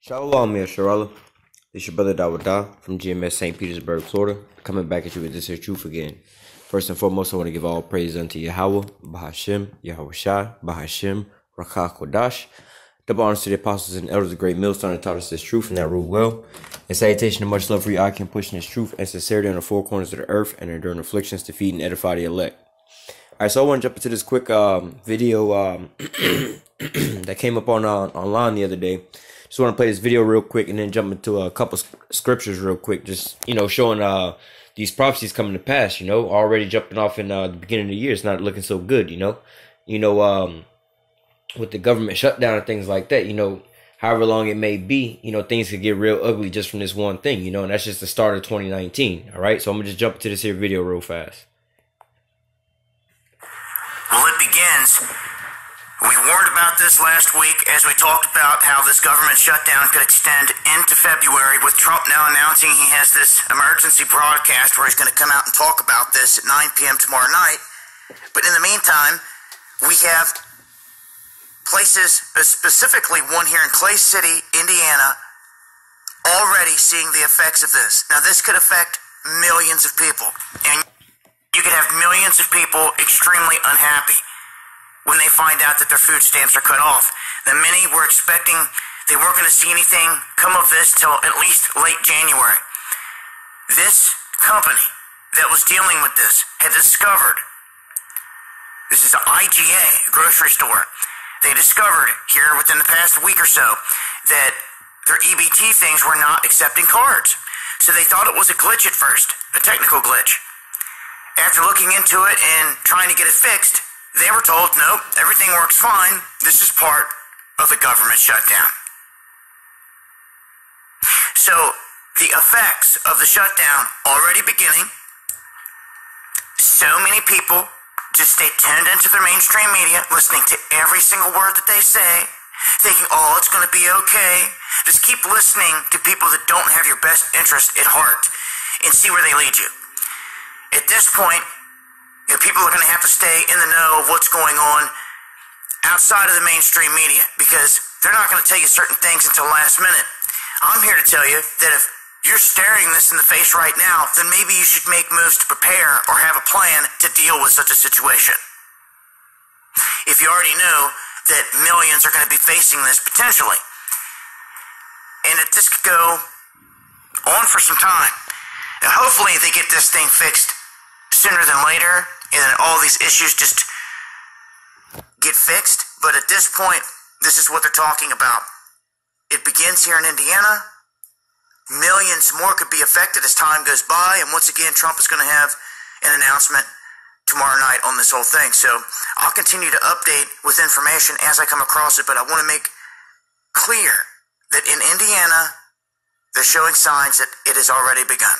Shalom, Yasharallah. This is your brother YAHAWAH from GMS St. Petersburg, Florida, coming back at you with this here truth again. First and foremost, I want to give all praise unto Yahawah, Bahashim, YAHAWASHI, Bahashim, Rakah Kodash. Double honors to the apostles and elders of great MILLSTONE that taught us this truth and that rule well. And salutation and much love for you, I can pushing this truth and sincerity on the four corners of the earth and enduring afflictions to feed and edify the elect. Alright, so I want to jump into this quick video that came up on online the other day. Just want to play this video real quick and then jump into a couple scriptures real quick. Just, showing these prophecies coming to pass, already jumping off in the beginning of the year. It's not looking so good, with the government shutdown and things like that, however long it may be, things could get real ugly just from this one thing, and that's just the start of 2019. All right, so I'm going to just jump into this here video real fast. Well, it begins. We warned about this last week as we talked about how this government shutdown could extend into February, with Trump now announcing he has this emergency broadcast where he's going to come out and talk about this at 9 p.m. tomorrow night. But in the meantime, we have places, specifically one here in Clay City, Indiana, already seeing the effects of this. Now, this could affect millions of people, and you could have millions of people extremely unhappy when they find out that their food stamps are cut off. Then many were expecting they weren't going to see anything come of this till at least late January. This company that was dealing with this had discovered, this is an IGA, a grocery store, they discovered here within the past week or so that their EBT things were not accepting cards. So they thought it was a glitch at first, a technical glitch. After looking into it and trying to get it fixed, they were told, nope, everything works fine. This is part of the government shutdown. So the effects of the shutdown already beginning. So many people just stay tuned into their mainstream media, listening to every single word that they say, thinking, oh, it's going to be okay. Just keep listening to people that don't have your best interest at heart and see where they lead you. At this point, people are going to have to stay in the know of what's going on outside of the mainstream media, because they're not going to tell you certain things until last minute. I'm here to tell you that if you're staring this in the face right now, then maybe you should make moves to prepare or have a plan to deal with such a situation. If you already know that millions are going to be facing this potentially, and that this could go on for some time. Now, hopefully they get this thing fixed sooner than later, and then all these issues just get fixed. But at this point, this is what they're talking about. It begins here in Indiana. Millions more could be affected as time goes by, and once again, Trump is going to have an announcement tomorrow night on this whole thing. So I'll continue to update with information as I come across it, but I want to make clear that in Indiana, they're showing signs that it has already begun.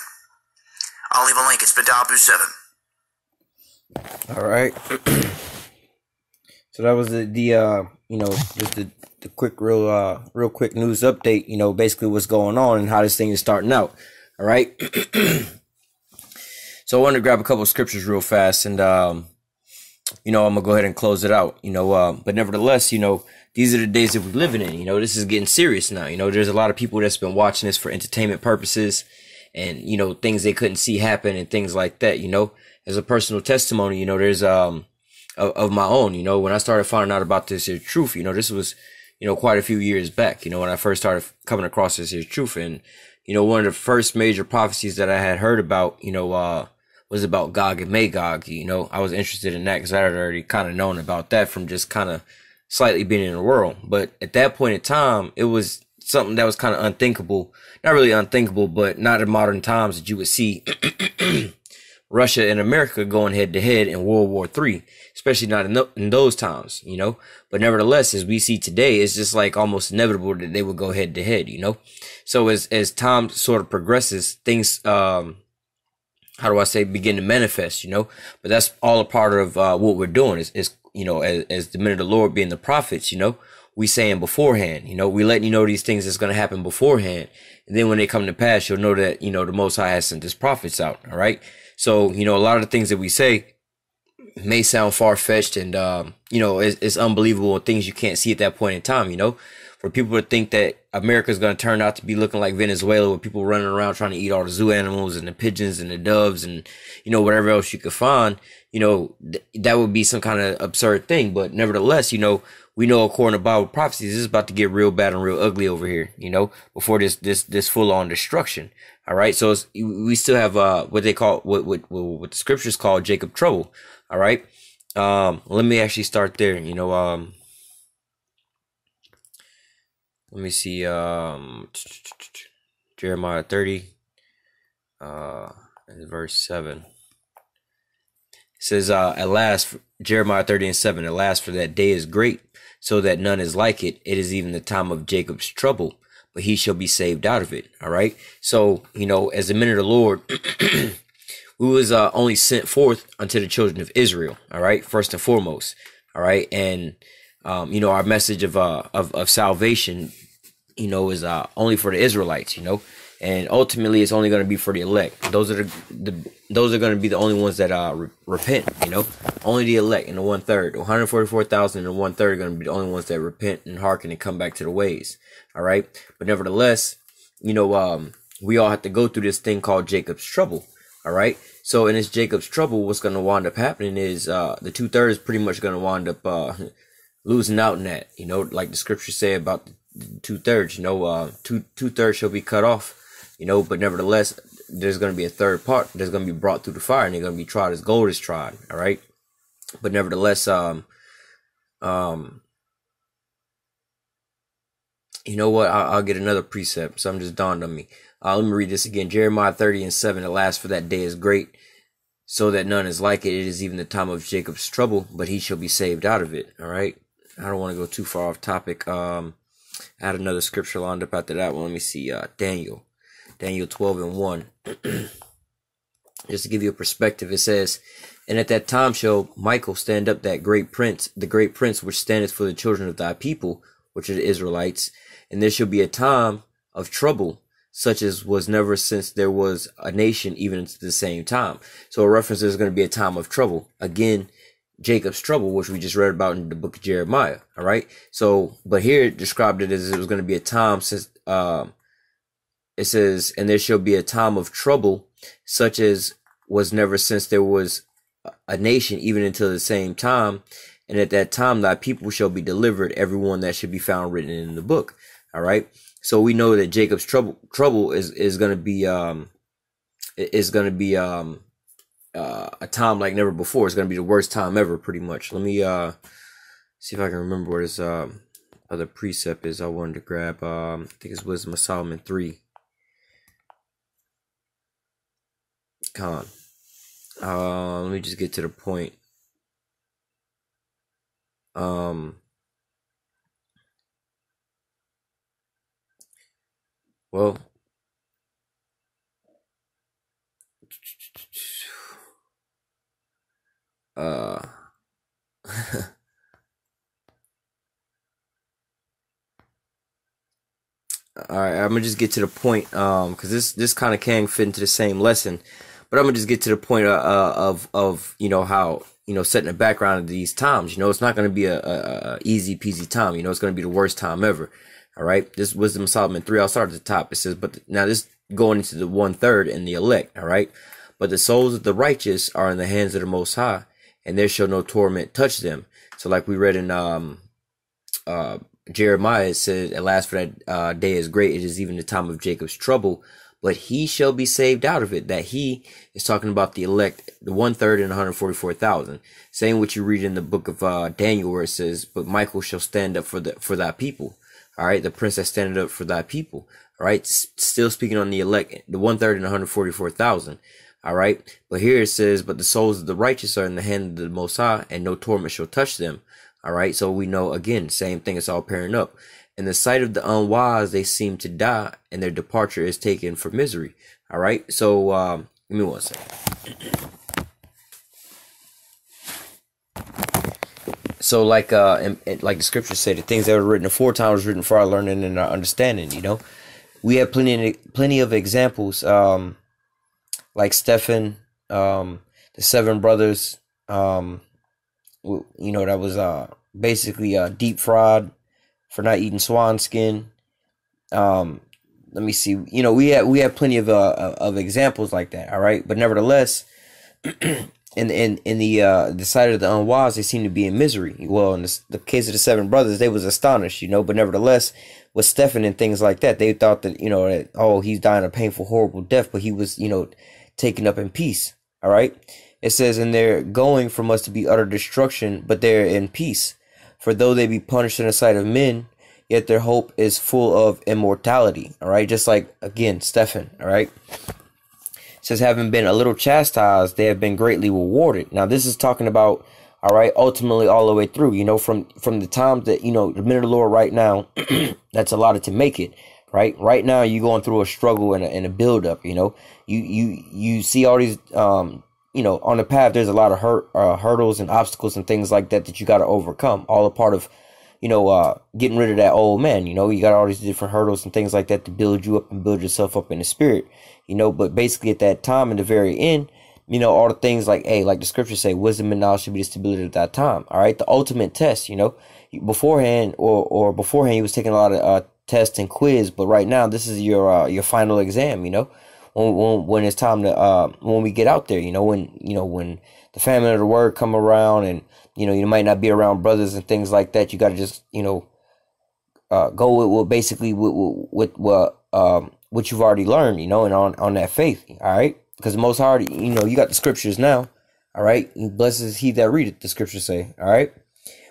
I'll leave a link. It's BABAL7. All right. So that was just the quick, real quick news update. Basically what's going on and how this thing is starting out. All right. So I wanted to grab a couple of scriptures real fast, and I'm gonna go ahead and close it out. But nevertheless, these are the days that we're living in. This is getting serious now. There's a lot of people that's been watching this for entertainment purposes, and things they couldn't see happen and things like that. As a personal testimony, there's of my own. When I started finding out about this here truth, this was quite a few years back. When I first started coming across this here truth, and one of the first major prophecies that I had heard about, was about Gog and Magog. I was interested in that because I had already kind of known about that from just kind of slightly being in the world. But at that point in time, it was something that was kind of unthinkable. Not really unthinkable, but not in modern times that you would see Russia and America going head to head in World War III, especially not in those times, But nevertheless, as we see today, it's just like almost inevitable that they would go head to head, So as time sort of progresses, things, begin to manifest, But that's all a part of what we're doing is as the men of the Lord being the prophets, we saying beforehand, we letting these things that's going to happen beforehand. And then when they come to pass, you'll know that, the Most High has sent his prophets out. All right. So, a lot of the things that we say may sound far-fetched and, it's unbelievable things you can't see at that point in time, For people to think that America is going to turn out to be looking like Venezuela, with people running around trying to eat all the zoo animals and the pigeons and the doves and, you know, whatever else you could find, you know, that would be some kind of absurd thing. But nevertheless, you know, we know according to Bible prophecies, this is about to get real bad and real ugly over here, you know, before this full on destruction. All right. So we still have, what they call, what the scriptures call Jacob trouble. All right. Let me actually start there, you know, let me see, Jeremiah 30, and verse 7. It says, at last, Jeremiah 30 and 7, at last, for that day is great, so that none is like it. It is even the time of Jacob's trouble, but he shall be saved out of it. All right. So, you know, as the men of the Lord, we was only sent forth unto the children of Israel. All right. First and foremost. All right. And, you know, our message of salvation, you know, is only for the Israelites, you know, and ultimately it's only going to be for the elect. Those are those are going to be the only ones that repent, you know, only the elect, and the 1/3, 144,000 and the 1/3 are going to be the only ones that repent and hearken and come back to the ways. All right. But nevertheless, you know, we all have to go through this thing called Jacob's trouble. All right. So in this Jacob's trouble, what's going to wind up happening is the 2/3 pretty much going to wind up losing out in that, you know, like the scriptures say about the 2/3, you know, two-thirds shall be cut off, you know, but nevertheless, there's going to be a third part that's going to be brought through the fire, and they're going to be tried as gold is tried. All right. But nevertheless, you know what? I'll get another precept. Something just dawned on me. Let me read this again. Jeremiah 30 and 7. At last, for that day is great, so that none is like it. It is even the time of Jacob's trouble, but he shall be saved out of it. All right. I don't want to go too far off topic. I had another scripture lined up after that one. Let me see. Daniel 12 and 1. Just to give you a perspective, it says, and at that time shall Michael stand up, that great prince, the great prince which standeth for the children of thy people, which are the Israelites. And there shall be a time of trouble, such as was never since there was a nation, even into the same time. So a reference is going to be a time of trouble. Again, Jacob's trouble, which we just read about in the book of Jeremiah. All right. So, but here it described it as it was going to be a time since, it says, and there shall be a time of trouble, such as was never since there was a nation, even until the same time. And at that time, thy people shall be delivered, everyone that should be found written in the book. All right. So we know that Jacob's trouble is going to be, a time like never before. It's going to be the worst time ever, pretty much. Let me, see if I can remember where this, other precept is I wanted to grab. I think it's Wisdom of Solomon 3. Let me just get to the point. Well, all right, I'm gonna just get to the point, because this kind of can fit into the same lesson, but I'm gonna just get to the point of you know how, you know, setting the background of these times. You know, it's not gonna be a easy peasy time. You know, it's gonna be the worst time ever. All right, this Wisdom of Solomon 3. I'll start at the top. It says, but now this going into the 1/3 and the elect. All right, but the souls of the righteous are in the hands of the Most High, and there shall no torment touch them. So, like we read in Jeremiah, it said, at last, for that day is great, it is even the time of Jacob's trouble, but he shall be saved out of it. That he is talking about the elect, the 1/3 and 144,000. Same what you read in the book of Daniel, where it says, but Michael shall stand up for thy people. All right, the prince that standeth up for thy people. All right, still speaking on the elect, the 1/3 and 144,000. All right, but here it says, but the souls of the righteous are in the hand of the Most High, and no torment shall touch them. All right, so we know, again, same thing, it's all pairing up. In the sight of the unwise, they seem to die, and their departure is taken for misery. All right, so give me one second. So like like the scriptures say, the things that were written aforetime was written for our learning and our understanding. You know, we have plenty of examples, like Stephen, the 7 brothers, you know, that was basically deep fried for not eating swan skin. Let me see. You know, we have plenty of examples like that. All right, but nevertheless, in the side of the unwise, they seem to be in misery. Well, in the case of the 7 brothers, they was astonished. You know, but nevertheless, with Stephen and things like that, they thought that, you know, that, oh, he's dying a painful, horrible death, but he was, you know, taken up in peace. All right. It says, and they're going from us to be utter destruction, but they're in peace. For though they be punished in the sight of men, yet their hope is full of immortality. All right. Just like, again, Stephen. All right. It says, having been a little chastised, they have been greatly rewarded. Now, this is talking about, all right, ultimately all the way through, you know, from the time that, you know, the men of the Lord right now, that's allotted to make it. Right now, you're going through a struggle and a build up. You know, you see all these, you know, on the path, there's a lot of hurdles and obstacles and things like that that you got to overcome. All a part of, you know, getting rid of that old man. You know, you got all these different hurdles and things like that to build you up and build yourself up in the spirit. You know, but basically at that time, in the very end, you know, all the things like, hey, like the scriptures say, wisdom and knowledge should be the stability at that time. All right, the ultimate test. You know, beforehand or beforehand, he was taking a lot of tests and quiz, but right now, this is your final exam. You know. When it's time to when we get out there, you know, when the famine of the word come around, and you know, you might not be around brothers and things like that, you got to just, you know, go with basically with what you've already learned, you know, and on that faith. All right, because the Most High, you know, you got the scriptures now. All right, blessed is he that readeth, the scriptures say. All right,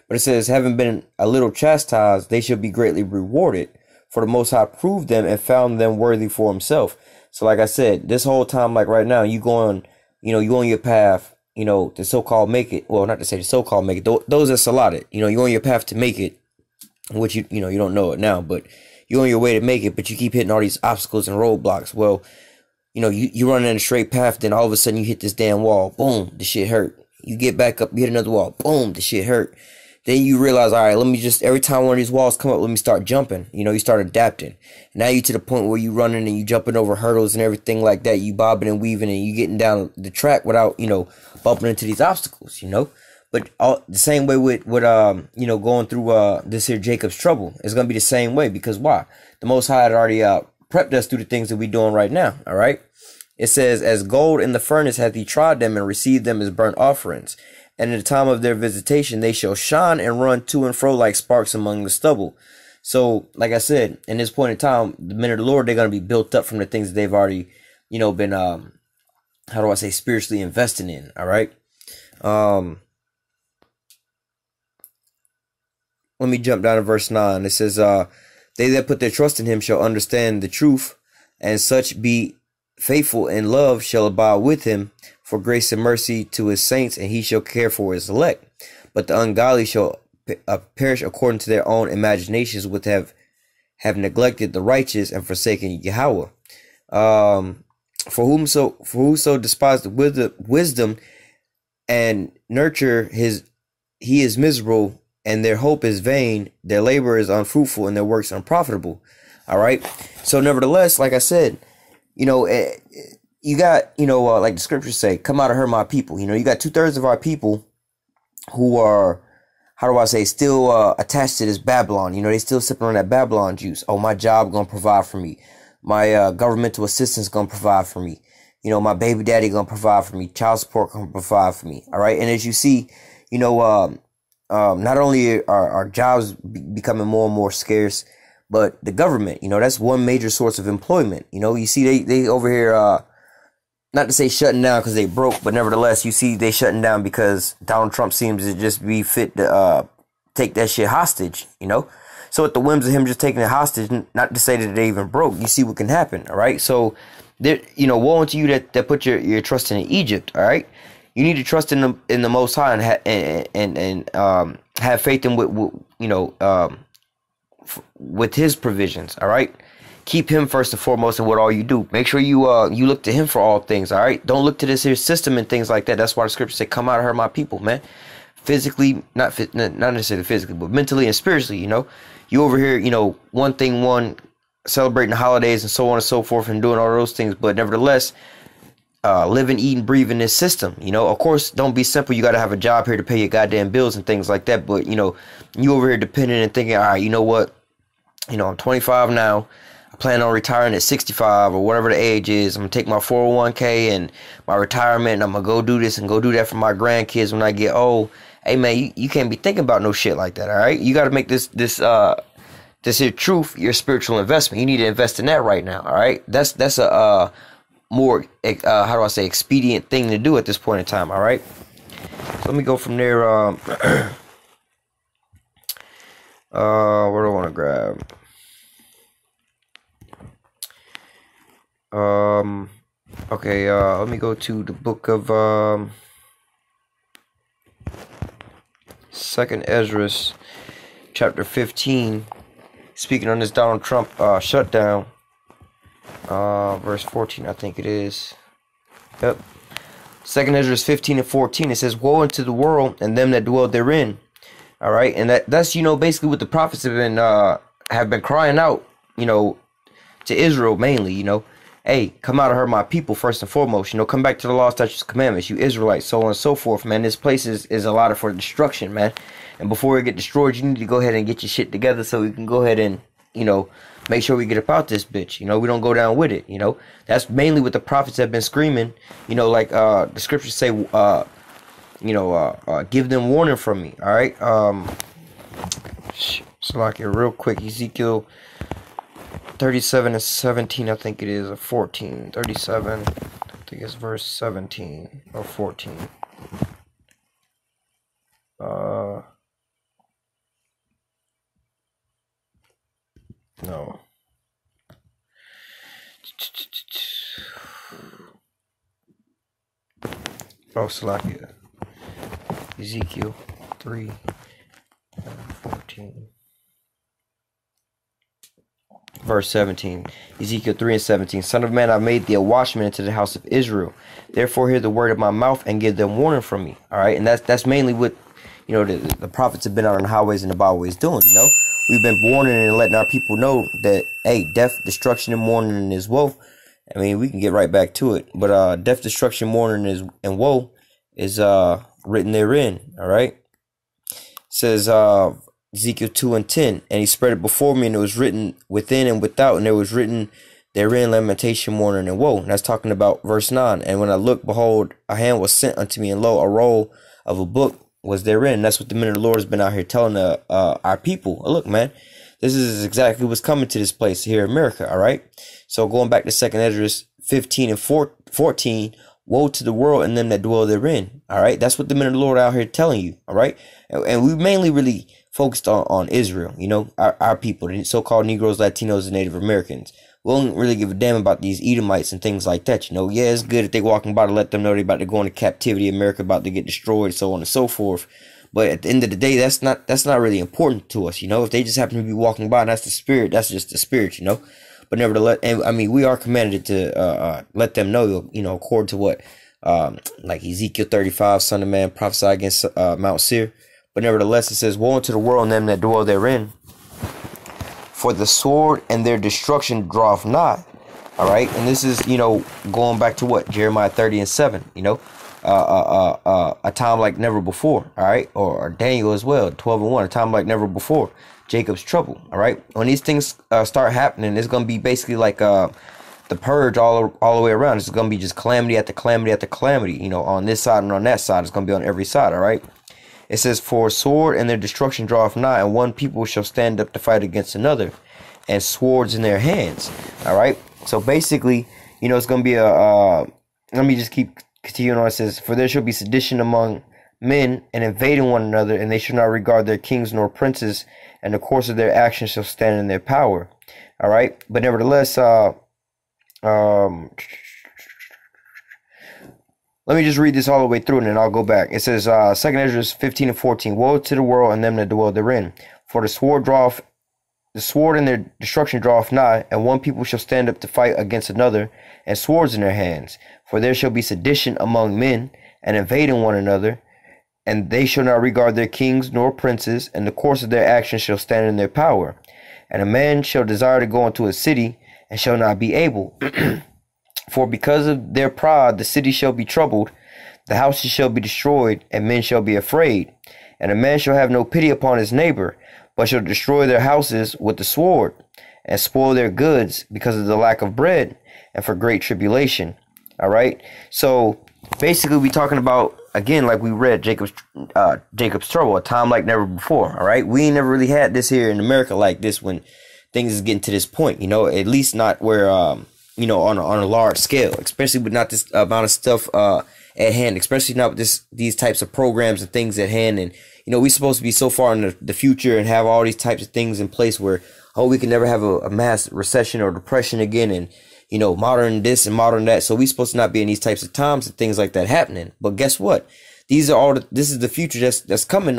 but it says, having been a little chastised, they shall be greatly rewarded. For the Most High proved them and found them worthy for himself. So like I said, this whole time, like right now, you going, you know, you on your path, you know, the so-called make it. Well, not to say the so-called make it. Those are saluted. You know, you on your path to make it, which you know, you don't know it now, but you're on your way to make it, but you keep hitting all these obstacles and roadblocks. Well, you know, you run in a straight path, then all of a sudden you hit this damn wall. Boom, the shit hurt. You get back up, you hit another wall. Boom, the shit hurt. Then you realize, all right, let me just, every time one of these walls come up, let me start jumping. You know, you start adapting. Now you to the point where you running and you jumping over hurdles and everything like that. You bobbing and weaving and you getting down the track without, you know, bumping into these obstacles, you know. But the same way with you know, going through this here Jacob's trouble. It's going to be the same way, because why? The Most High had already prepped us through the things that we're doing right now, all right? It says, as gold in the furnace hath he tried them and received them as burnt offerings. And in the time of their visitation, they shall shine and run to and fro like sparks among the stubble. So, like I said, in this point in time, the men of the Lord, they're going to be built up from the things that they've already, you know, been, how do I say, spiritually investing in. All right. Let me jump down to verse 9. It says, they that put their trust in him shall understand the truth, and such be faithful in love shall abide with him, for grace and mercy to his saints, and he shall care for his elect. But the ungodly shall perish according to their own imaginations, which have neglected the righteous and forsaken Yahawah. For whoso despised the wisdom and nurture he is miserable, and their hope is vain, their labor is unfruitful, and their works unprofitable. All right. So nevertheless, like I said, you know, you got, you know, like the scriptures say, come out of her, my people. You know, you got 2/3 of our people who are, how do I say, still attached to this Babylon. You know, they still sipping on that Babylon juice. Oh, my job gonna provide for me. My governmental assistance gonna provide for me. You know, my baby daddy gonna provide for me. Child support gonna provide for me. All right. And as you see, you know, not only are our jobs becoming more and more scarce, but the government, you know, that's one major source of employment. You know, you see they over here, not to say shutting down because they broke, but nevertheless, you see they shutting down because Donald Trump seems to just be fit to take that shit hostage, you know. So at the whims of him just taking it hostage, not to say that they even broke, you see what can happen, all right? So, there, you know, woe unto you that put your trust in Egypt, all right? You need to trust in the Most High and have faith in what you know, with his provisions, all right? Keep him first and foremost in what all you do. Make sure you look to him for all things, all right? Don't look to this here system and things like that. That's why the scriptures say, come out of her, my people, man. Physically, not necessarily physically, but mentally and spiritually, you know. You over here, you know, celebrating the holidays and so on and so forth and doing all those things, but nevertheless, living, eating, breathing this system. You know, of course, don't be simple. You got to have a job here to pay your goddamn bills and things like that. But, you know, you over here depending and thinking, all right, you know what? You know, I'm 25 now. I plan on retiring at 65 or whatever the age is. I'm going to take my 401k and my retirement, and I'm going to go do this and go do that for my grandkids when I get old. Hey, man, you can't be thinking about no shit like that, all right? You got to make this here truth your spiritual investment. You need to invest in that right now, all right? That's a more, how do I say, expedient thing to do at this point in time, all right? So let me go from there. Where do I want to grab? Okay, let me go to the book of 2nd Ezra, chapter 15, speaking on this Donald Trump shutdown, verse 14, I think it is. Yep. 2nd Ezra 15 and 14, it says, "Woe unto the world and them that dwell therein." All right, and that's, you know, basically what the prophets have been crying out, you know, to Israel mainly, you know. Hey, come out of her, my people, first and foremost. You know, come back to the law, statutes, commandments, you Israelites, so on and so forth, man. This place is allotted for destruction, man. And before it get destroyed, you need to go ahead and get your shit together so we can go ahead and, you know, make sure we get up out this bitch. You know, we don't go down with it, you know. That's mainly what the prophets have been screaming. You know, like the scriptures say, you know, give them warning from me, all right? So like it real quick, Ezekiel 37 and 17, I think it is, or 14. 37, I think it's verse 17 or 14. No. Oh, Salakia. Ezekiel 3 and 14. Verse 17, Ezekiel 3 and 17. "Son of man, I made thee a watchman into the house of Israel. Therefore hear the word of my mouth and give them warning from me." All right, and that's mainly what, you know, the prophets have been out on the highways and the byways doing. You know, we've been warning and letting our people know that, hey, death, destruction, and mourning is woe. I mean, we can get right back to it, but death, destruction, mourning and woe is written therein. All right, it says Ezekiel 2 and 10, "And he spread it before me, and it was written within and without, and there was written therein lamentation, mourning, and woe." And that's talking about verse 9. "And when I looked, behold, a hand was sent unto me, and lo, a roll of a book was therein." And that's what the men of the Lord has been out here telling our people. Look, man, this is exactly what's coming to this place here in America, all right? So going back to 2nd Ezra 15 and 14, "Woe to the world and them that dwell therein." All right, that's what the men of the Lord out here telling you, all right? And we mainly really focused on Israel, you know, our people, the so-called Negroes, Latinos, and Native Americans. We don't really give a damn about these Edomites and things like that, you know. Yeah, it's good if they walking by to let them know they about to go into captivity, America about to get destroyed, so on and so forth. But at the end of the day, that's not really important to us, you know. If they just happen to be walking by, and that's the spirit, that's just the spirit, you know. But nevertheless, and I mean, we are commanded to let them know, you know, according to what, like Ezekiel 35, "Son of man, prophesy against Mount Seir." But nevertheless, it says, "Woe unto the world and them that dwell therein, for the sword and their destruction draweth nigh." All right, and this is, you know, going back to what, Jeremiah 30 and 7. You know, a time like never before. All right, or Daniel as well, 12 and 1, a time like never before. Jacob's trouble. All right, when these things start happening, it's gonna be basically like the purge all the way around. It's gonna be just calamity after calamity after calamity. You know, on this side and on that side, it's gonna be on every side. All right. It says, "For sword and their destruction draweth nigh, and one people shall stand up to fight against another, and swords in their hands." All right. So basically, you know, it's going to be let me just keep continuing on. It says, "For there shall be sedition among men, and invading one another, and they shall not regard their kings nor princes, and the course of their actions shall stand in their power." All right. But nevertheless, let me just read this all the way through, and then I'll go back. It says, 2nd Ezra 15 and 14, "Woe to the world and them that dwell therein, for the sword and their destruction draweth nigh, and one people shall stand up to fight against another, and swords in their hands. For there shall be sedition among men, and invading one another, and they shall not regard their kings nor princes, and the course of their actions shall stand in their power. And a man shall desire to go into a city, and shall not be able. For because of their pride the city shall be troubled, the houses shall be destroyed, and men shall be afraid. And a man shall have no pity upon his neighbor, but shall destroy their houses with the sword, and spoil their goods because of the lack of bread, and for great tribulation. All right. So basically, we talking about, again, like we read, Jacob's trouble, a time like never before. All right. We ain't never really had this here in America like this when things is getting to this point. You know, at least not where you know, on a large scale, especially with not this amount of stuff at hand, especially not with these types of programs and things at hand. And you know, we're supposed to be so far in the future and have all these types of things in place where, oh, we can never have a mass recession or depression again, and you know, modern this and modern that. So we supposed to not be in these types of times and things like that happening. But guess what? These are all this is the future that's coming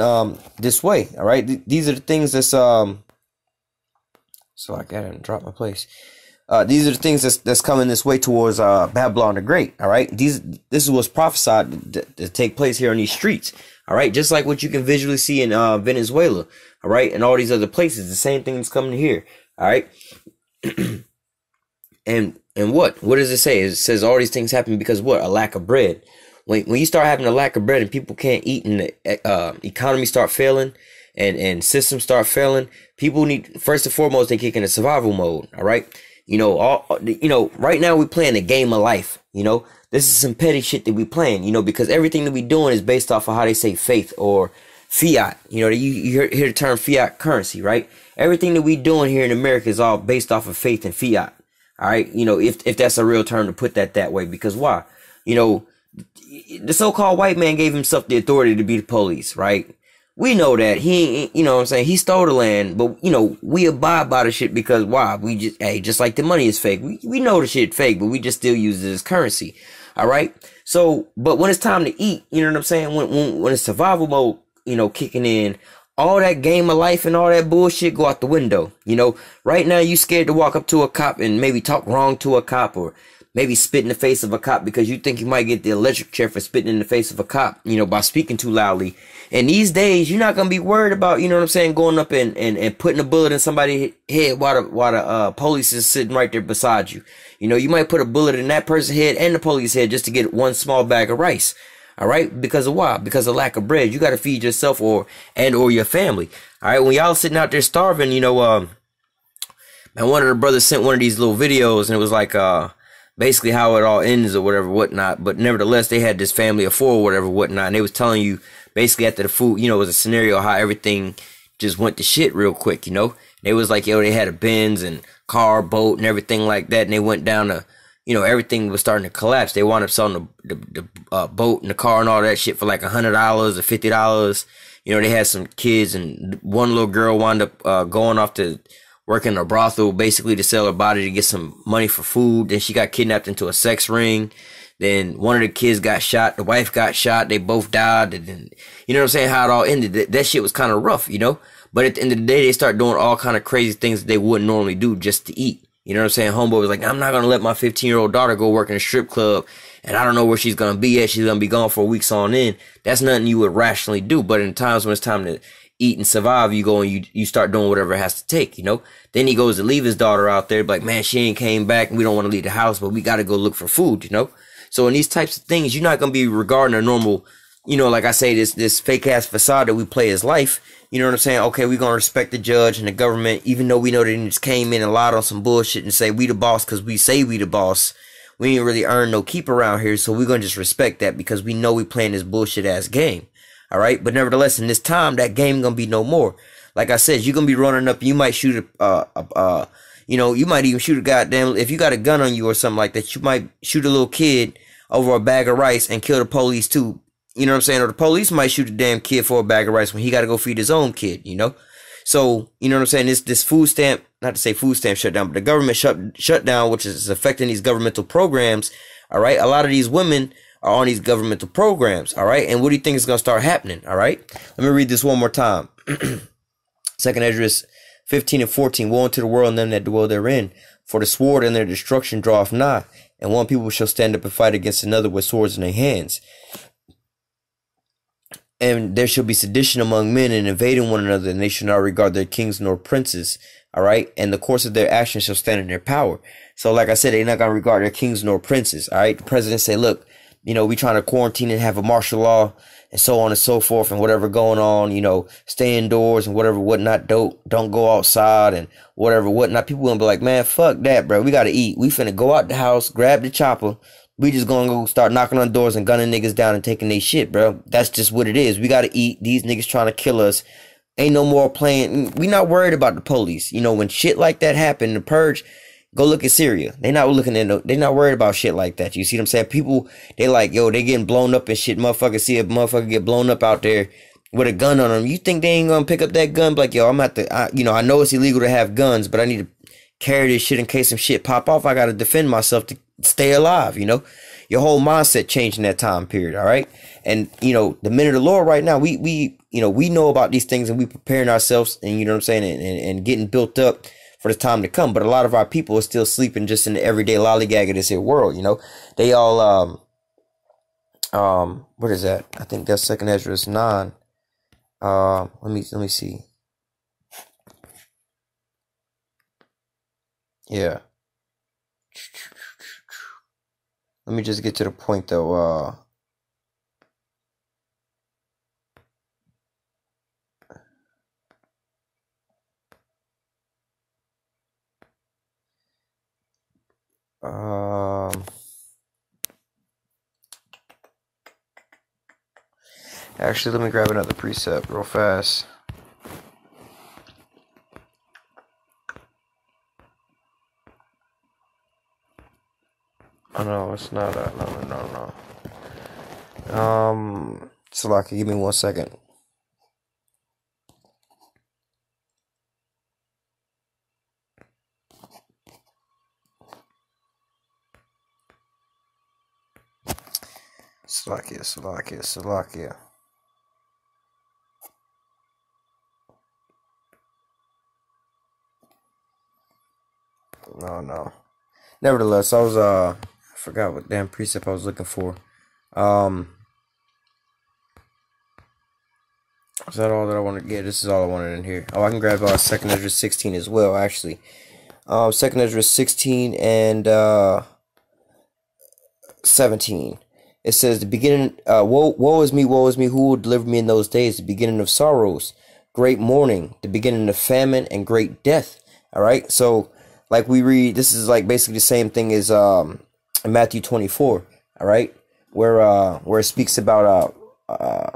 this way. All right, these are the things that's so I gotta drop my place. These are the things that's coming this way towards Babylon the Great. All right, this is what's prophesied to take place here on these streets. All right, just like what you can visually see in Venezuela. All right, and all these other places, the same thing is coming here. All right. And what does it say? It says all these things happen because what? A lack of bread. When you start having a lack of bread and people can't eat, and the economy start failing, and systems start failing, people need, first and foremost, they kick into survival mode. All right. You know, right now we're playing a game of life. You know, this is some petty shit that we playing. You know, because everything that we doing is based off of how they say faith or fiat. You know, you hear the term fiat currency, right? Everything that we doing here in America is all based off of faith and fiat. All right, you know, if that's a real term to put that way, because why? You know, the so-called white man gave himself the authority to be the police, right? We know that he, you know what I'm saying, he stole the land, but you know, we abide by the shit because why? We just like the money is fake. We know the shit fake, but we just still use it as currency. All right. So, but when it's time to eat, you know what I'm saying? When it's survival mode, you know, kicking in, all that game of life and all that bullshit go out the window. You know, right now you scared to walk up to a cop and maybe talk wrong to a cop, or maybe spit in the face of a cop because you think you might get the electric chair for spitting in the face of a cop, you know, by speaking too loudly. And these days, you're not going to be worried about, you know what I'm saying, going up and putting a bullet in somebody's head while the police is sitting right there beside you. You know, you might put a bullet in that person's head and the police head just to get one small bag of rice. All right. Because of why? Because of lack of bread. You got to feed yourself or your family. All right. When y'all sitting out there starving, you know, man, one of the brothers sent one of these little videos, and it was like, basically how it all ends or whatever, whatnot. But nevertheless, they had this family of four or whatever, whatnot. And they was telling you basically after the food, you know, it was a scenario how everything just went to shit real quick, you know. They was like, yo, they had a Benz and car, boat and everything like that. And they went down to, you know, everything was starting to collapse. They wound up selling the boat and the car and all that shit for like $100 or $50. You know, they had some kids, and one little girl wound up going off to work in a brothel basically to sell her body to get some money for food. Then she got kidnapped into a sex ring. Then one of the kids got shot. The wife got shot. They both died. And then, you know what I'm saying? How it all ended. That shit was kind of rough, you know? But at the end of the day, they start doing all kind of crazy things that they wouldn't normally do just to eat. You know what I'm saying? Homeboy was like, I'm not going to let my 15-year-old daughter go work in a strip club, and I don't know where she's going to be at. She's going to be gone for weeks on end. That's nothing you would rationally do. But in times when it's time to eat and survive, you go and you start doing whatever it has to take, you know? Then he goes to leave his daughter out there, like, man, she ain't came back, and we don't want to leave the house, but we got to go look for food, you know? So in these types of things, you're not going to be regarding a normal, you know, like I say, this fake-ass facade that we play as life. You know what I'm saying? Okay, we're going to respect the judge and the government, even though we know they just came in and lied on some bullshit and say we the boss because we say we the boss. We ain't really earn no keep around here, so we're going to just respect that because we know we playing this bullshit-ass game. All right? But nevertheless, in this time, that game going to be no more. Like I said, you're going to be running up, you might shoot you know, you might even shoot a goddamn, if you got a gun on you or something like that, you might shoot a little kid over a bag of rice and kill the police too. You know what I'm saying? Or the police might shoot a damn kid for a bag of rice when he got to go feed his own kid, you know? So, you know what I'm saying? This food stamp, not to say food stamp shutdown, but the government shutdown, which is affecting these governmental programs, all right? A lot of these women are on these governmental programs, all right? And what do you think is going to start happening, all right? Let me read this one more time. 2nd Esdras 15 and 14, woe unto the world and them that dwell therein, for the sword and their destruction draweth nigh, and one people shall stand up and fight against another with swords in their hands. And there shall be sedition among men and invading one another, and they shall not regard their kings nor princes. all right? And the course of their actions shall stand in their power. So like I said, they're not going to regard their kings nor princes, all right? The president say, look, you know, we trying to quarantine and have a martial law and so on and so forth and whatever going on, you know, stay indoors and whatever, whatnot, don't go outside and whatever, whatnot. People gonna be like, man, fuck that, bro. We got to eat. We finna go out the house, grab the chopper. We just gonna go start knocking on doors and gunning niggas down and taking their shit, bro. That's just what it is. We got to eat. These niggas trying to kill us. Ain't no more playing. We not worried about the police. You know, when shit like that happen, the purge, go look at Syria. They not worried about shit like that. You see what I'm saying? People, they like, yo, they getting blown up and shit. Motherfuckers see a motherfucker get blown up out there with a gun on them. You think they ain't gonna pick up that gun? Like, yo, I'm at the, you know, I know it's illegal to have guns, but I need to carry this shit in case some shit pop off. I gotta defend myself to stay alive, you know? Your whole mindset changed in that time period, all right? And, you know, the minute of the Lord right now, we you know, we know about these things and we preparing ourselves and, you know what I'm saying, and getting built up for the time to come. But a lot of our people are still sleeping just in the everyday lollygag of this here world, you know? They all, what is that? I think that's 2nd Ezra 9. Let me see. Yeah. Let me just get to the point though. Actually, let me grab another precept real fast. Oh no, it's not. No. Salaki, give me 1 second. Salakia. No. Nevertheless, I forgot what damn precept I was looking for. Is that all that I wanted? Yeah, this is all I wanted in here. Oh, I can grab 2nd Ezra 16 as well, actually. 2nd Ezra 16 and 17. It says, the beginning, woe is me, who will deliver me in those days? The beginning of sorrows, great mourning, the beginning of famine, and great death. All right, so like we read, this is like basically the same thing as in Matthew 24. All right, where it speaks about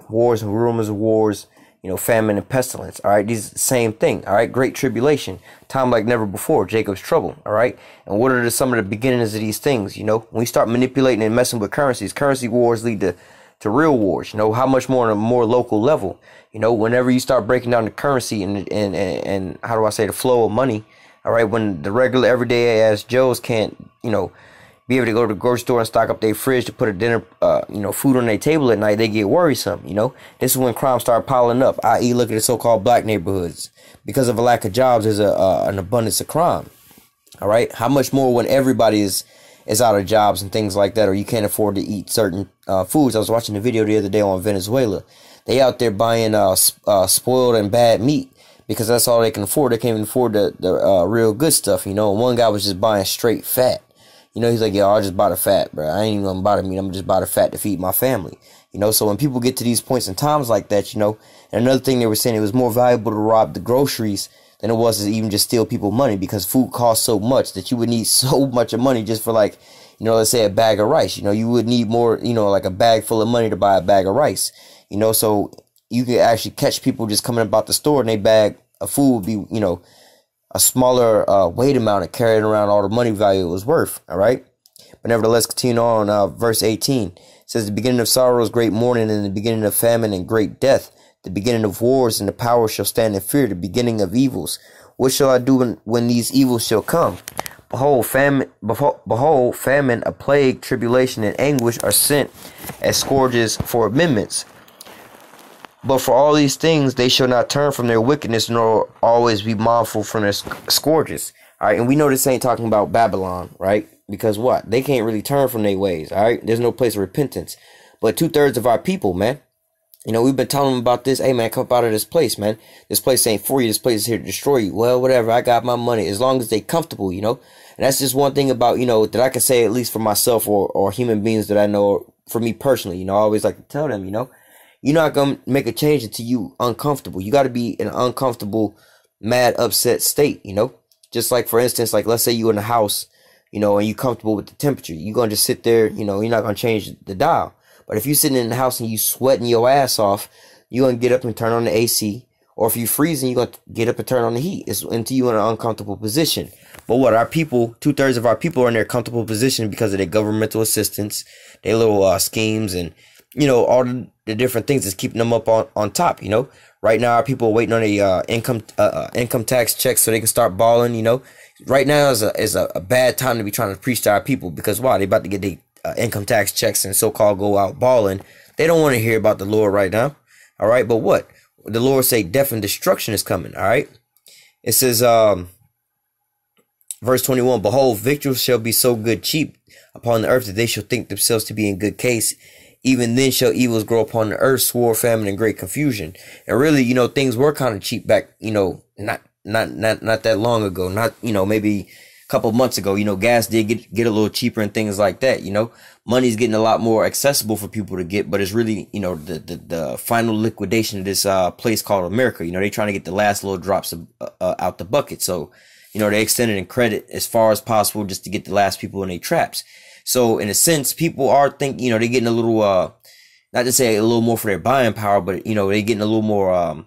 wars and rumors of wars, you know, famine and pestilence. All right, these are the same thing. All right, great tribulation, time like never before, Jacob's trouble. All right, and what are some of the beginnings of these things? You know, when we start manipulating and messing with currencies, currency wars lead to real wars. You know, how much more on a more local level. You know, whenever you start breaking down the currency and how do I say, the flow of money. All right, when the regular everyday ass Joes can't, you know, be able to go to the grocery store and stock up their fridge to put a dinner, you know, food on their table at night, they get worrisome. You know, this is when crime start piling up. I.e., look at the so-called black neighborhoods. Because of a lack of jobs, there's an abundance of crime. All right, how much more when everybody is out of jobs and things like that, or you can't afford to eat certain foods. I was watching a video the other day on Venezuela. They out there buying spoiled and bad meat because that's all they can afford. They can't even afford the real good stuff. You know, one guy was just buying straight fat. You know, he's like, yo, I'll just buy the fat, bro. I ain't even gonna buy the meat. I'm gonna just buy the fat to feed my family. You know, so when people get to these points in times like that, you know, and another thing they were saying, it was more valuable to rob the groceries than it was to even just steal people money, because food costs so much that you would need so much of money just for, like, you know, let's say a bag of rice. You know, you would need more, you know, like a bag full of money to buy a bag of rice. You know, so you could actually catch people just coming about the store and they bag of food would be, you know, a smaller weight amount of carrying around all the money value it was worth. All right. But nevertheless, continue on. Verse 18 it says, the beginning of sorrows, great mourning, and the beginning of famine and great death, the beginning of wars, and the power shall stand in fear, the beginning of evils. What shall I do when these evils shall come? Behold, famine, a plague, tribulation, and anguish are sent as scourges for amendments. But for all these things, they shall not turn from their wickedness, nor always be mindful from their scourges. All right, and we know this ain't talking about Babylon, right? Because what? They can't really turn from their ways, all right? There's no place of repentance. But 2/3 of our people, man, You know, we've been telling them about this. Hey, man, come up out of this place, man. This place ain't for you. This place is here to destroy you. Well, whatever. I got my money. As long as they comfortable, you know. And that's just one thing about, you know, that I can say, at least for myself or human beings that I know, for me personally. You know, I always like to tell them, you know, you're not going to make a change until you uncomfortable. You got to be in an uncomfortable, mad, upset state, you know. Just like, for instance, like, let's say you in a house, you know, and you comfortable with the temperature. You're going to just sit there, you know, you're not going to change the dial. But if you're sitting in the house and you sweating your ass off, you're going to get up and turn on the AC. Or if you're freezing, you're going to get up and turn on the heat. It's until you're in an uncomfortable position. But what, our people, 2/3 of our people are in their comfortable position because of their governmental assistance, their little schemes, and, you know, all the different things that's keeping them up on top, you know. Right now, our people are waiting on a income tax check so they can start balling, you know. Right now is a bad time to be trying to preach to our people because, why? They about to get their income tax checks and so-called go out balling. They don't want to hear about the Lord right now. All right, but what? The Lord say death and destruction is coming. All right. It says, verse 21, behold, victuals shall be so good cheap upon the earth that they shall think themselves to be in good case. Even then shall evils grow upon the earth, sword, famine, and great confusion. And really, you know, things were kind of cheap back, you know, not that long ago, not, you know, maybe couple months ago. You know, gas did get a little cheaper and things like that. You know, money's getting a lot more accessible for people to get, but it's really, you know, the final liquidation of this place called America. You know, they trying to get the last little drops of, out the bucket. So, you know, they extended in credit as far as possible just to get the last people in their traps. So in a sense, people are thinking, you know, they're getting a little not to say a little more for their buying power, but, you know, they're getting a little more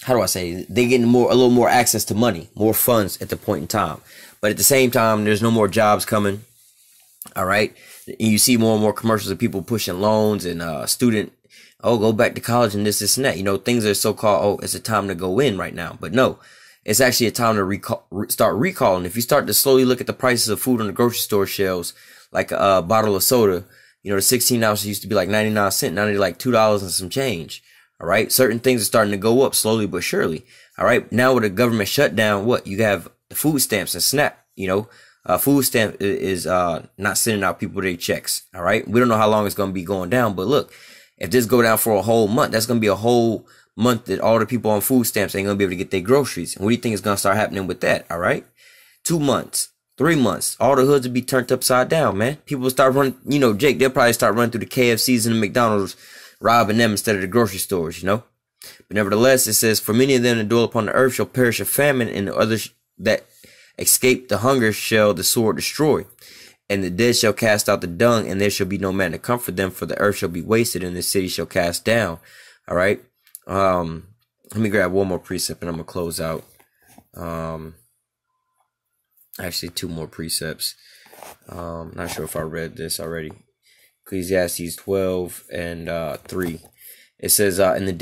how do I say, they're getting a little more access to money, more funds at the point in time. But at the same time, there's no more jobs coming. All right. And you see more and more commercials of people pushing loans and go back to college and this and that. You know, things are so-called, it's a time to go in right now. But no, it's actually a time to start recalling. If you start to slowly look at the prices of food on the grocery store shelves, like a bottle of soda, you know, the 16 ounces used to be like 99 cents. Now they're like $2 and some change. All right. Certain things are starting to go up slowly but surely. All right. Now with a government shutdown, what you have the food stamps and SNAP, you know, food stamp is not sending out people their checks. All right. We don't know how long it's going to be going down. But look, if this go down for a whole month, that's going to be a whole month that all the people on food stamps ain't going to be able to get their groceries. And what do you think is going to start happening with that? All right. 2 months, 3 months, all the hoods will be turned upside down, man. People will start running, you know, Jake, they'll probably start running through the KFCs and the McDonald's, robbing them instead of the grocery stores, you know. But nevertheless, it says, for many of them that dwell upon the earth shall perish of famine, and the others that escape the hunger shall the sword destroy. And the dead shall cast out the dung, and there shall be no man to comfort them, for the earth shall be wasted, and the city shall cast down. All right. Let me grab one more precept, and I'm going to close out. Actually, 2 more precepts. Not sure if I read this already. Ecclesiastes 12 and 3. It says, in the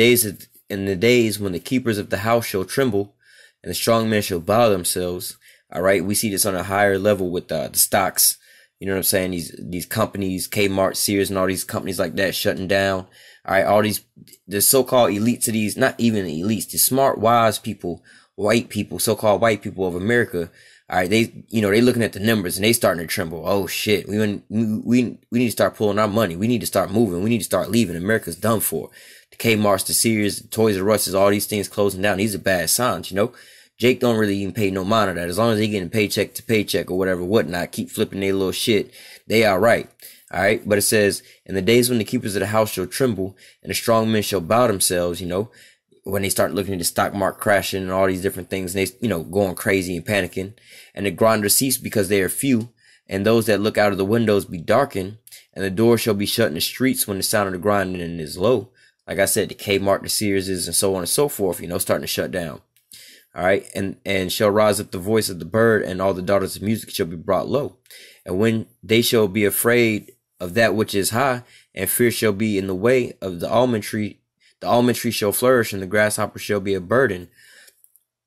days when the keepers of the house shall tremble, and the strong men shall bow themselves. All right, we see this on a higher level with the stocks. You know what I'm saying? These companies, Kmart, Sears, and all these companies like that shutting down. All right, all the so-called elites of these, not even the elites, the smart, wise people, white people, so-called white people of America. All right, they looking at the numbers and they starting to tremble. Oh shit, we need to start pulling our money. We need to start moving. We need to start leaving. America's done for. The Kmart's, the Sears, the Toys R Us, all these things closing down. These are bad signs, you know. Jake don't really even pay no mind of that. As long as they getting paycheck to paycheck or whatever, whatnot, keep flipping their little shit, they all right. All right, but it says, in the days when the keepers of the house shall tremble and the strong men shall bow themselves, you know, when they start looking at the stock market crashing and all these different things, and they, you know, going crazy and panicking, and the grinders cease because they are few, and those that look out of the windows be darkened, and the door shall be shut in the streets when the sound of the grinding is low. Like I said, the Kmart, the Sears, and so on and so forth, you know, starting to shut down. All right, and shall rise up the voice of the bird, and all the daughters of music shall be brought low. And when they shall be afraid of that which is high, and fear shall be in the way of the almond tree shall flourish, and the grasshopper shall be a burden,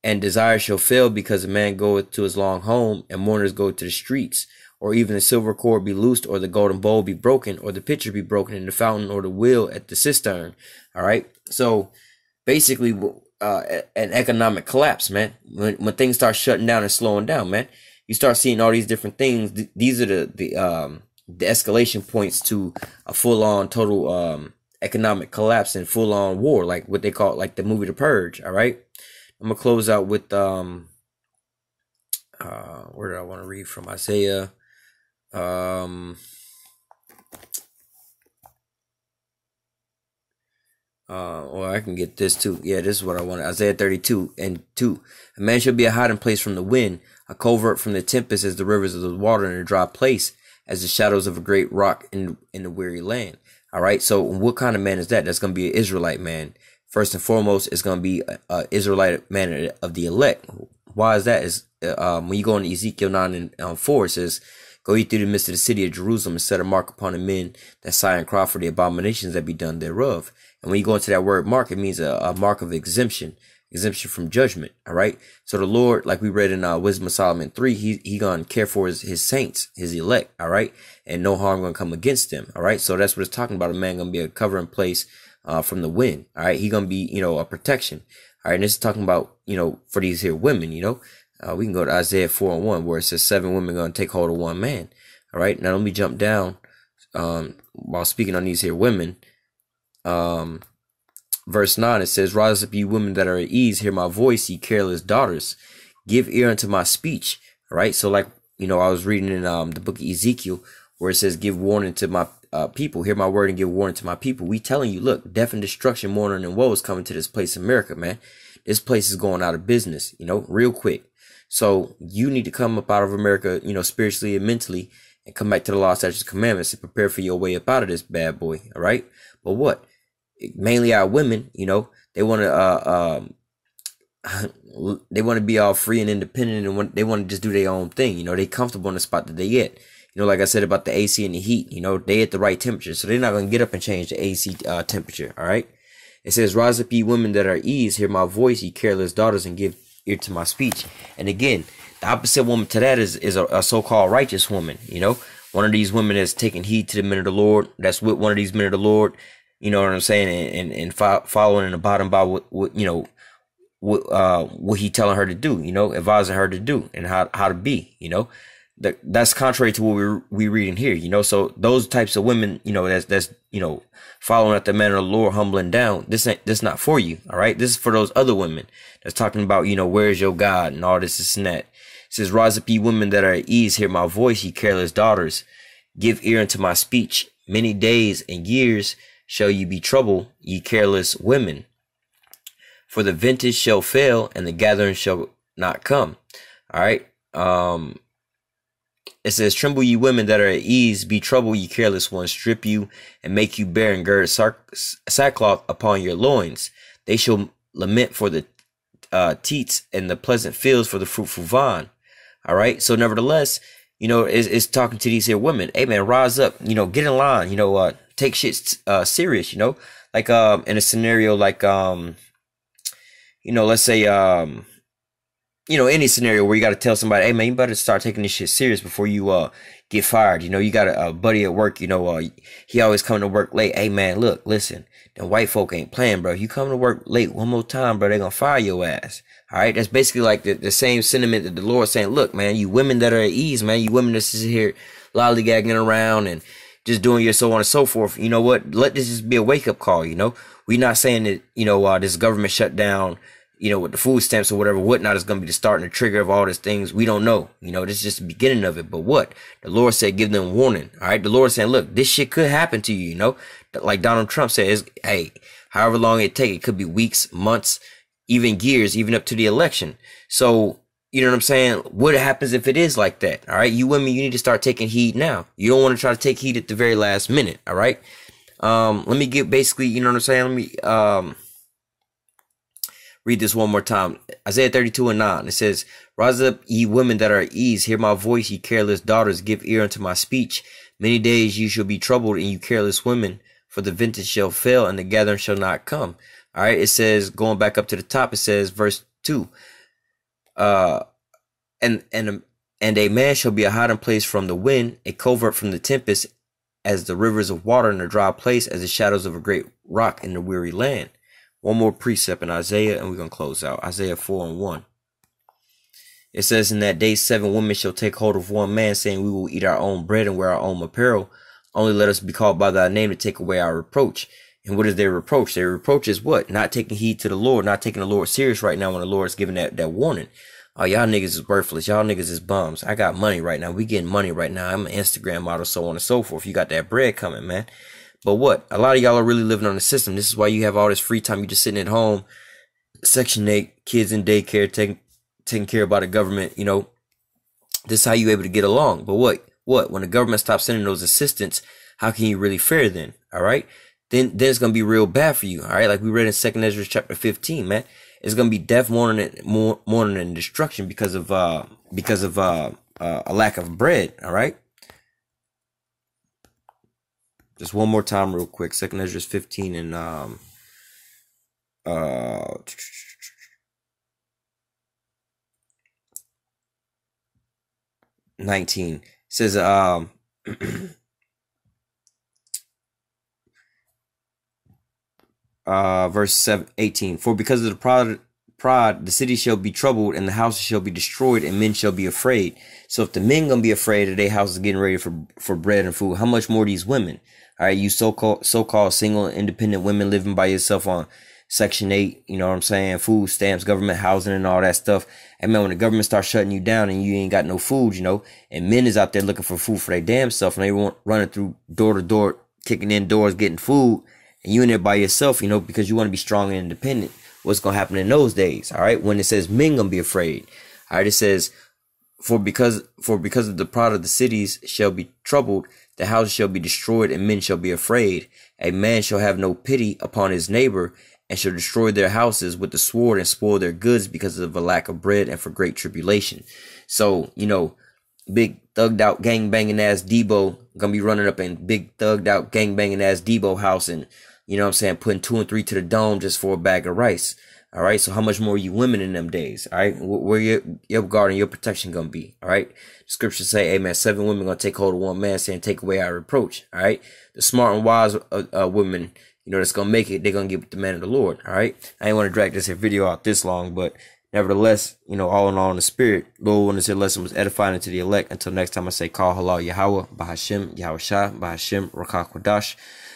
and desire shall fail, because a man goeth to his long home, and mourners go to the streets, or even the silver cord be loosed, or the golden bowl be broken, or the pitcher be broken in the fountain, or the wheel at the cistern. All right, so basically, an economic collapse, man. When things start shutting down and slowing down, man, you start seeing all these different things. These are the the escalation points to a full-on total economic collapse and full-on war, like what they call like the movie The Purge. All right, I'm gonna close out with where did I want to read from? Isaiah well, I can get this too. Yeah, this is what I wanted. Isaiah 32:2. A man shall be a hiding place from the wind, a covert from the tempest, as the rivers of the water in a dry place, as the shadows of a great rock in the weary land. All right. So what kind of man is that? That's going to be an Israelite man. First and foremost, it's going to be an Israelite man of the elect. Why is that? Is when you go into Ezekiel 9:4, it says, "Go ye through the midst of the city of Jerusalem and set a mark upon the men that sigh and cry for the abominations that be done thereof." And when you go into that word mark, it means a mark of exemption from judgment. All right. So the Lord, like we read in Wisdom of Solomon 3, he gonna care for his saints, his elect. All right. And no harm gonna come against them. All right. So that's what it's talking about. A man gonna be a covering place from the wind. All right. He gonna be, a protection. All right. And this is talking about, for these here women, we can go to Isaiah 4:1, where it says 7 women gonna take hold of one man. All right. Now let me jump down while speaking on these here women. Verse 9, it says, "Rise up, ye women that are at ease, hear my voice, ye careless daughters, give ear unto my speech." All right. So like, I was reading in the book of Ezekiel, where it says, "Give warning to my people, hear my word and give warning to my people." We telling you, look, death and destruction, mourning and woe is coming to this place, America, man. This place is going out of business, real quick. So you need to come up out of America, spiritually and mentally, and come back to the law, statutes, and commandments, and prepare for your way up out of this bad boy. All right. But what? Mainly our women, they want to they want to be all free and independent, and they want to just do their own thing. They comfortable in the spot that they at. Like I said about the AC and the heat, they at the right temperature, so they're not gonna get up and change the AC temperature. All right. It says, "Rise up, ye women that are at ease, hear my voice, ye careless daughters, and give ear to my speech." And again, the opposite woman to that is a so-called righteous woman. One of these women that's taking heed to the men of the Lord, that's with one of these men of the Lord. You know what I'm saying? And following and abiding by what he telling her to do, advising her to do and how to be, that's contrary to what we read in here, so those types of women, that's following after the man of the Lord, humbling down. This not for you. All right. This is for those other women that's talking about, where is your God and all this and that. It says, "Rise up, ye women that are at ease, hear my voice, ye careless daughters, give ear unto my speech. Many days and years shall ye be troubled, ye careless women. For the vintage shall fail, and the gathering shall not come." All right. It says, "Tremble, ye women that are at ease, be troubled, ye careless ones, strip you and make you bare, and gird sackcloth upon your loins. They shall lament for the teats, and the pleasant fields for the fruitful vine." All right. So nevertheless, it's talking to these here women. Hey man, rise up, get in line, take shit serious, like in a scenario like let's say any scenario where you got to tell somebody, "Hey man, you better start taking this shit serious before you get fired." You got a buddy at work, he always coming to work late. "Hey man, look, listen, them white folk ain't playing, bro. You come to work late one more time, bro, they gonna fire your ass." All right. That's basically like the same sentiment that the Lord saying, look, man, you women that are at ease, man, you women that's here lollygagging around and just doing your so on and so forth. You know what? Let this just be a wake up call. We not saying that, this government shutdown, with the food stamps or whatever, whatnot is going to be the start and the trigger of all these things. We don't know. This is just the beginning of it. But what? The Lord said, give them warning. All right. The Lord saying, look, this shit could happen to you, like Donald Trump says, hey, however long it take, it could be weeks, months, even years, even up to the election. So, you know what I'm saying? What happens if it is like that? All right. You women, you need to start taking heed now. You don't want to try to take heed at the very last minute. All right. Let me get basically, you know what I'm saying? Let me, read this one more time. Isaiah 32:9. It says, "Rise up, ye women that are at ease, hear my voice, ye careless daughters, give ear unto my speech. Many days you shall be troubled, and you careless women, for the vintage shall fail, and the gathering shall not come." All right. It says, going back up to the top, it says, verse 2, and a man shall be a hiding place from the wind, a covert from the tempest, as the rivers of water in a dry place, as the shadows of a great rock in the weary land. One more precept in Isaiah, and we're going to close out. Isaiah 4:1. It says, in that day 7 women shall take hold of one man, saying, we will eat our own bread and wear our own apparel. Only let us be called by thy name to take away our reproach. And what is their reproach? Their reproach is what? Not taking heed to the Lord, not taking the Lord serious right now when the Lord is giving that warning. Oh, y'all niggas is worthless. Y'all niggas is bums. I got money right now. We getting money right now. I'm an Instagram model, so on and so forth. You got that bread coming, man. But what? A lot of y'all are really living on the system. This is why you have all this free time. You just sitting at home, Section 8, kids in daycare, taken care of by the government. You know, this is how you able to get along. But what? When the government stops sending those assistants, how can you really fare then? All right. Then it's going to be real bad for you. All right. Like we read in 2 Ezra chapter 15, man. It's going to be death, mourning and destruction because of a lack of bread. All right. Just one more time real quick. 2 Ezra 15 and 19. It says, verse 18, for because of the pride, the city shall be troubled, and the houses shall be destroyed, and men shall be afraid. So if the men gonna be afraid that their house is getting ready for bread and food, how much more these women? All right, you so-called single and independent women living by yourself on Section 8, you know what I'm saying, food stamps, government housing, and all that stuff. And man, when the government starts shutting you down and you ain't got no food, you know, and men is out there looking for food for their damn self, and they running through door to door, kicking in doors, getting food, and you in there by yourself, you know, because you want to be strong and independent. What's gonna happen in those days? All right, when it says men gonna be afraid, all right, it says, for because of the pride of the cities shall be troubled, the houses shall be destroyed, and men shall be afraid. A man shall have no pity upon his neighbor, and shall destroy their houses with the sword and spoil their goods because of a lack of bread and for great tribulation. So, you know, big thugged out gang banging ass Debo gonna be running up in big thugged out gang banging ass Debo house, and you know what I'm saying, putting 2 and 3 to the dome just for a bag of rice. All right, so how much more are you women in them days? All right, where your guard and your protection gonna be? All right, the scriptures say, amen, 7 women gonna take hold of one man, saying, take away our reproach. All right, the smart and wise women, you know, that's gonna make it, they're gonna get with the man of the Lord. All right, I ain't want to drag this video out this long, but nevertheless, you know, all in all in the spirit, Lord, when this lesson was edifying into the elect. Until next time, I say, call halal Yahawah, Bahashim, YAHAWASHI, Bahashim, Rakah Quadash.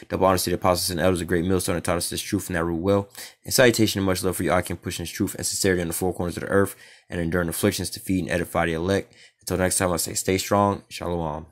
Double honor to the apostles and elders, a great millstone that taught us this truth and that rule well. And salutation and much love for you, I can push this truth and sincerity on the 4 corners of the earth and enduring afflictions to feed and edify the elect. Until next time, I say, stay strong. Shalom.